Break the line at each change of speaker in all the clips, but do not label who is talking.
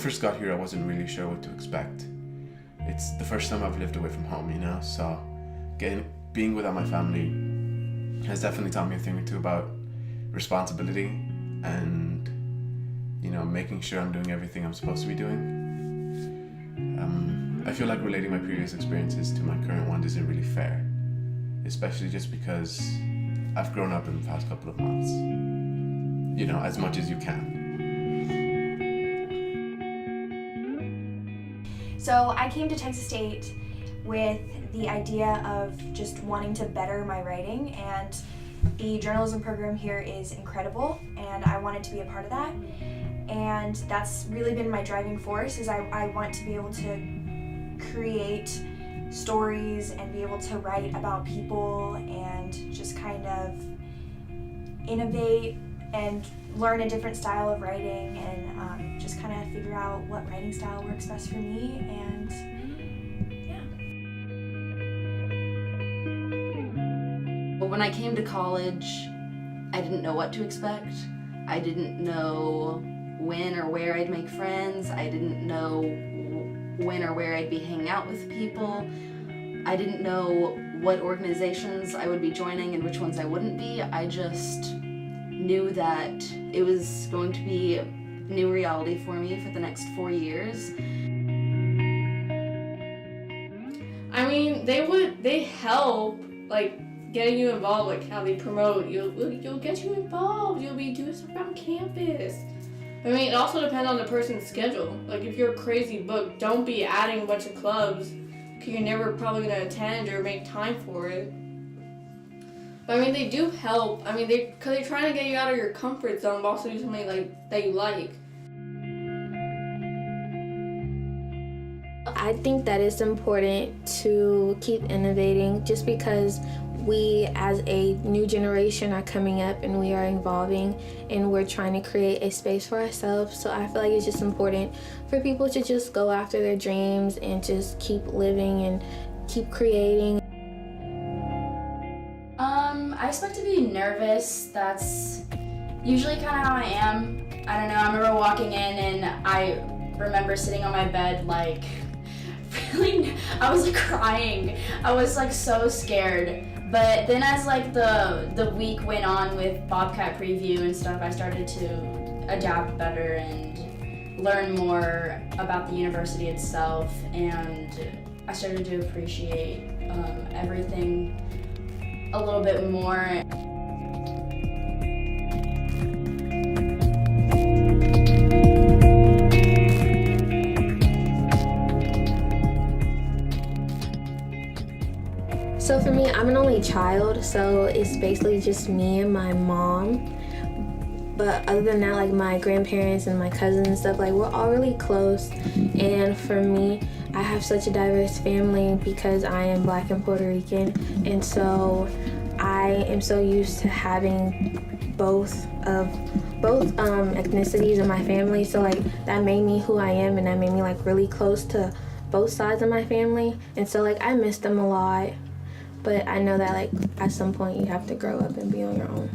first got here, I wasn't really sure what to expect. It's the first time I've lived away from home, so being without my family has definitely taught me a thing or two about responsibility and, making sure I'm doing everything I'm supposed to be doing. I feel like relating my previous experiences to my current one isn't really fair, especially just because I've grown up in the past couple of months, as much as you can.
So I came to Texas State with the idea of just wanting to better my writing, and the journalism program here is incredible, and I wanted to be a part of that. And that's really been my driving force, is I want to be able to create stories and be able to write about people and just kind of innovate and learn a different style of writing and just kind of figure out what writing style works best for me. And
Well, when I came to college, I didn't know what to expect. I didn't know when or where I'd make friends. I didn't know when or where I'd be hanging out with people. I didn't know what organizations I would be joining and which ones I wouldn't be. I just knew that it was going to be a new reality for me for the next 4 years.
I mean, they help, getting you involved, how they promote. You'll get you involved. You'll be doing stuff around campus. I mean, it also depends on the person's schedule. If you're a crazy book, don't be adding a bunch of clubs because you're never probably going to attend or make time for it. But I mean, they do help. I mean, because they're trying to get you out of your comfort zone, but also do something that you like.
I think that it's important to keep innovating just because we as a new generation are coming up and we are evolving and we're trying to create a space for ourselves. So I feel like it's just important for people to just go after their dreams and just keep living and keep creating.
I expect to be nervous. That's usually kind of how I am. I don't know, I remember walking in and I remember sitting on my bed really, I was crying. I was so scared. But then as the week went on with Bobcat Preview and stuff, I started to adapt better and learn more about the university itself, and I started to appreciate everything a little bit more.
So for me, I'm an only child, so it's basically just me and my mom. But other than that, my grandparents and my cousins and stuff, we're all really close. And for me, I have such a diverse family because I am Black and Puerto Rican. And so I am so used to having both ethnicities in my family. So that made me who I am, and that made me really close to both sides of my family. And so I miss them a lot. But I know that at some point you have to grow up and be on your own.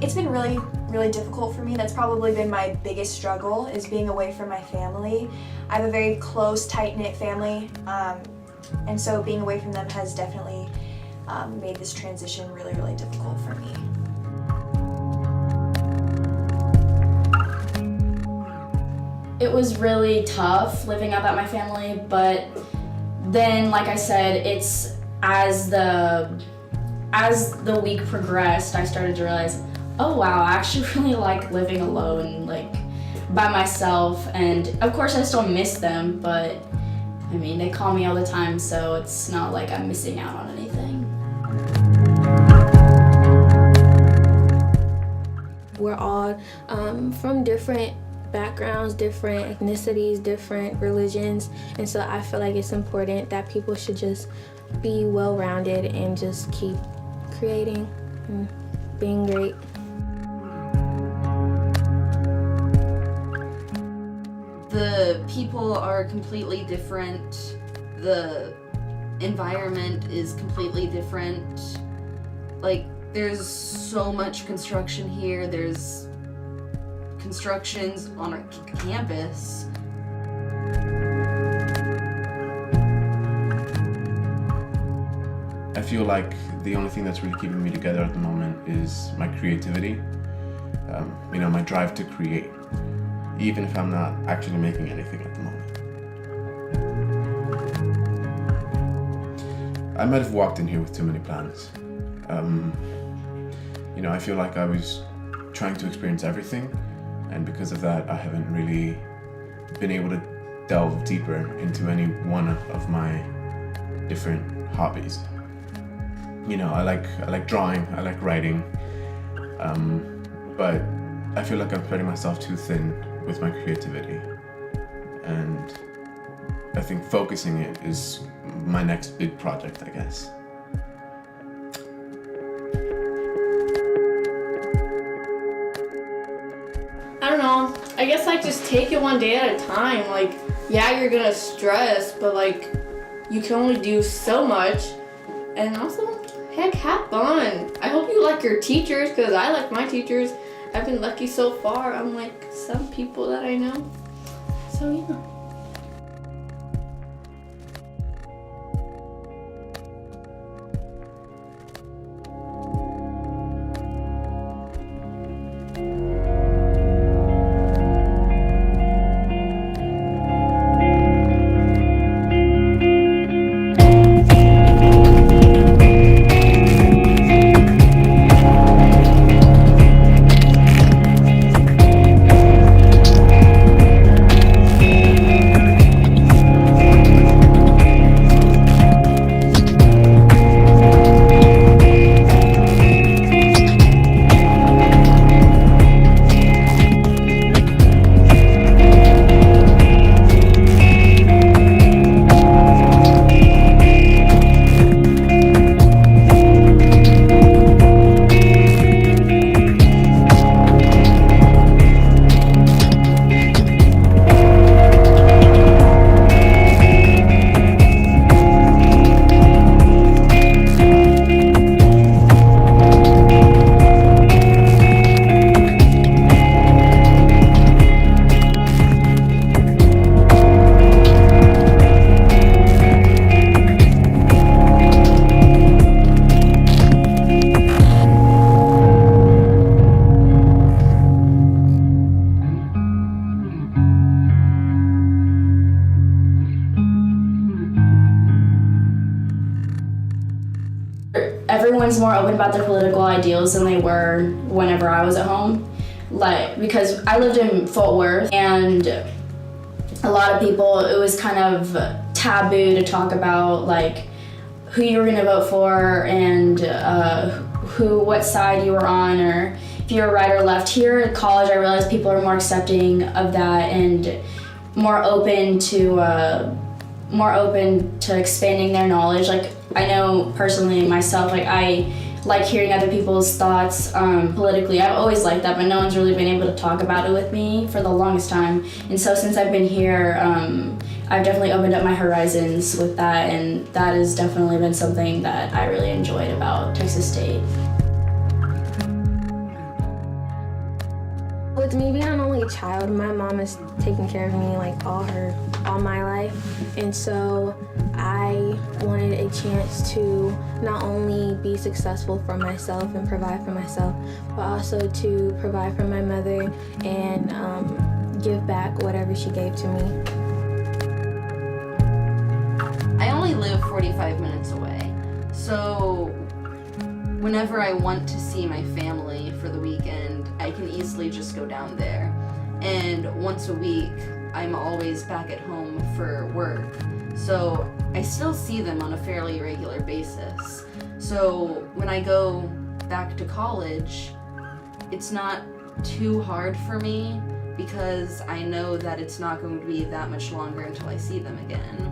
it's been really, really difficult for me. That's probably been my biggest struggle, is being away from my family. I have a very close, tight-knit family, and so being away from them has definitely made this transition really, really difficult for me.
It was really tough living without my family, but then, like I said, it's as the week progressed, I started to realize, oh wow, I actually really like living alone, by myself. And of course I still miss them, but I mean, they call me all the time, so it's not like I'm missing out on anything.
We're all from different backgrounds, different ethnicities, different religions, and so I feel like it's important that people should just be well-rounded and just keep creating and being great.
The people are completely different. The environment is completely different.
There's so much construction here. There's constructions on our campus.
I feel like the only thing that's really keeping me together at the moment is my creativity, my drive to create, even if I'm not actually making anything at the moment. I might have walked in here with too many plans. I feel like I was trying to experience everything, and because of that, I haven't really been able to delve deeper into any one of my different hobbies. I like drawing, I like writing, but I feel like I'm spreading myself too thin with my creativity, and I think focusing it is my next big project, I guess.
I don't know. I guess just take it one day at a time. Yeah, you're gonna stress, but you can only do so much. And also, heck, have fun. I hope you like your teachers, because I like my teachers. I've been lucky so far, unlike some people that I know. So yeah.
Everyone's more open about their political ideals than they were whenever I was at home. Because I lived in Fort Worth, and a lot of people, it was kind of taboo to talk about who you were gonna vote for and what side you were on, or if you were right or left. Here at college, I realized people are more accepting of that and more open to expanding their knowledge. I know personally myself, I like hearing other people's thoughts politically. I've always liked that, but no one's really been able to talk about it with me for the longest time. And so since I've been here, I've definitely opened up my horizons with that, and that has definitely been something that I really enjoyed about Texas State.
With me being an only child, my mom has taken care of me all my life, and so I wanted a chance to not only be successful for myself and provide for myself, but also to provide for my mother and give back whatever she gave to me.
I only live 45 minutes away, so whenever I want to see my family for the weekend, I can easily just go down there. And once a week, I'm always back at home for work. So I still see them on a fairly regular basis. So when I go back to college, it's not too hard for me because I know that it's not going to be that much longer until I see them again.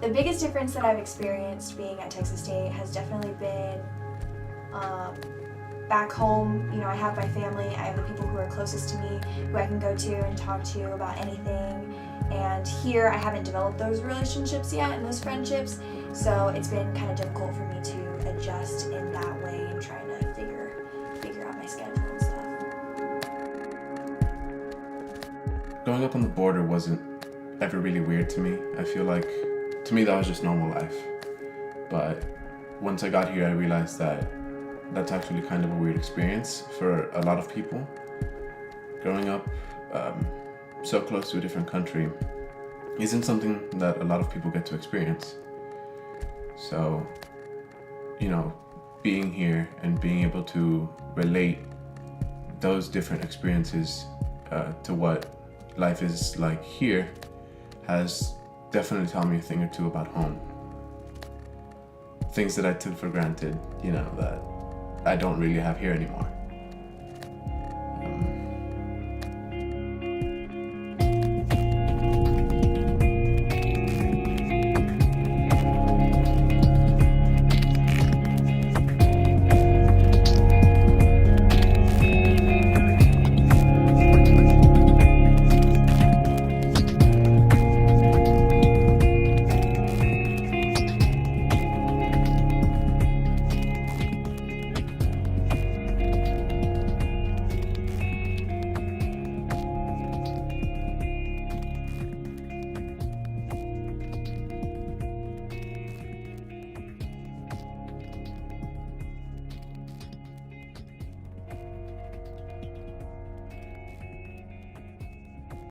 The biggest difference that I've experienced being at Texas State has definitely been back home, you know, I have my family, I have the people who are closest to me, who I can go to and talk to about anything. And here I haven't developed those relationships yet and those friendships, so it's been kind of difficult for me to adjust in that way and trying to figure out my schedule and stuff.
Growing up on the border wasn't ever really weird to me. I feel like, to me, that was just normal life. But once I got here, I realized that that's actually kind of a weird experience for a lot of people. Growing up so close to a different country isn't something that a lot of people get to experience. So, you know, being here and being able to relate those different experiences to what life is like here has definitely taught me a thing or two about home. Things that I took for granted, you know, that I don't really have here anymore.